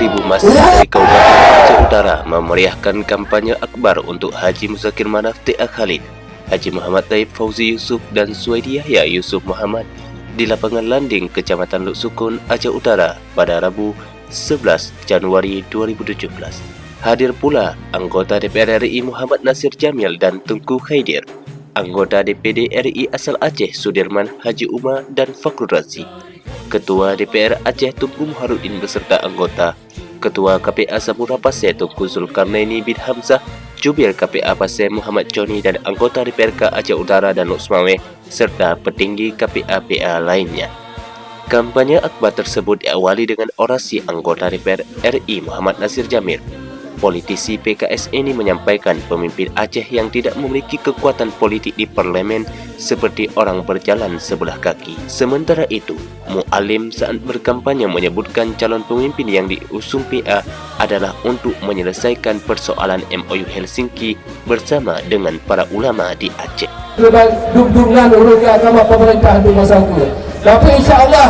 ribu masyarakat di Kabupaten Aceh Utara memeriahkan kampanye akbar untuk Haji Muzakir Manaf T.A. Khalid, Haji Muhammad Taib Fauzi Yusuf dan Suwaidi Yahya Yusuf Muhammad di lapangan Landing, Kecamatan Luk Sukun, Aceh Utara pada Rabu 11 Januari 2017. Hadir pula anggota DPR RI Muhammad Nasir Jamil dan Tengku Khaidir, anggota DPD RI asal Aceh Sudirman Haji Umar dan Fakrul Razi, Ketua DPR Aceh Tunku Muharudin beserta anggota, Ketua KPA Samura Pasir Tunku Zulkarnaini bin Hamzah, Jubir KPA Pasir Muhammad Joni dan anggota DPRK Aceh Utara dan Luk Sumaweh serta petinggi KPA PA lainnya. Kampanye akbar tersebut diawali dengan orasi anggota DPR RI Muhammad Nasir Jamil. Politisi PKS ini menyampaikan pemimpin Aceh yang tidak memiliki kekuatan politik di parlemen seperti orang berjalan sebelah kaki. Sementara itu, Mu'alim saat berkampanye menyebutkan calon pemimpin yang diusung PA adalah untuk menyelesaikan persoalan MOU Helsinki bersama dengan para ulama di Aceh. Dukungan urusan agama pemerintah di masa itu. Tapi insya-Allah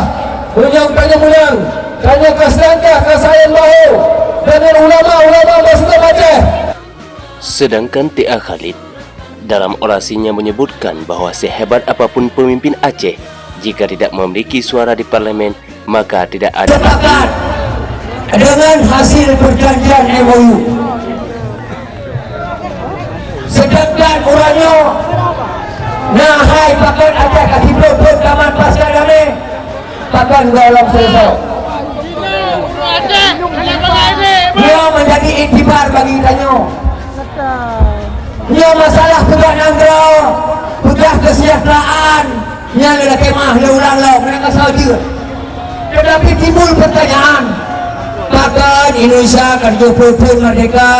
menang tanya keselangkah kesayan bahu dengan ulama-ulama masjid Aceh. Sedangkan T.A. Khalid dalam orasinya menyebutkan bahwa sehebat apapun pemimpin Aceh, jika tidak memiliki suara di parlemen, maka tidak ada sepakat dengan hasil perjanjian MOU. Sedangkan orangnya nahai pakai Aceh kaki pun taman pasca dame pakai golong selesai. Dia menjadi intibar bagi kita. Dia masalah tugas nanggro, tugas kesejahteraan, yang ada kemah, ulang-ulang, mereka saja. Tetapi timbul pertanyaan, bahkan Indonesia akan 20 merdeka,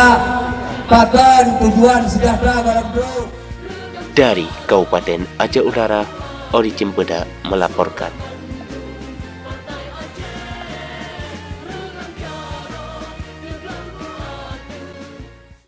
bahkan tujuan sejahtera dalam hidup. Dari Kabupaten Aceh Utara, Ori Cempeda melaporkan.